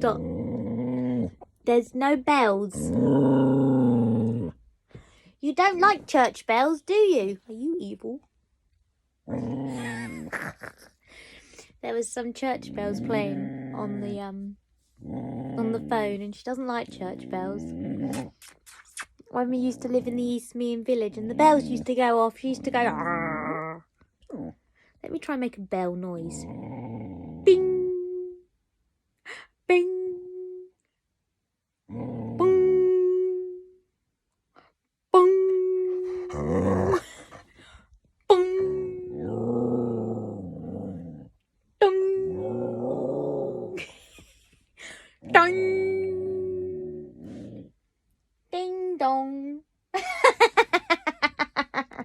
Stop. There's no bells. You don't like church bells, do you? Are you evil? There was some church bells playing on the phone, and she doesn't like church bells. When we used to live in the East Meehan village and the bells used to go off, she used to go... Let me try and make a bell noise. Bing!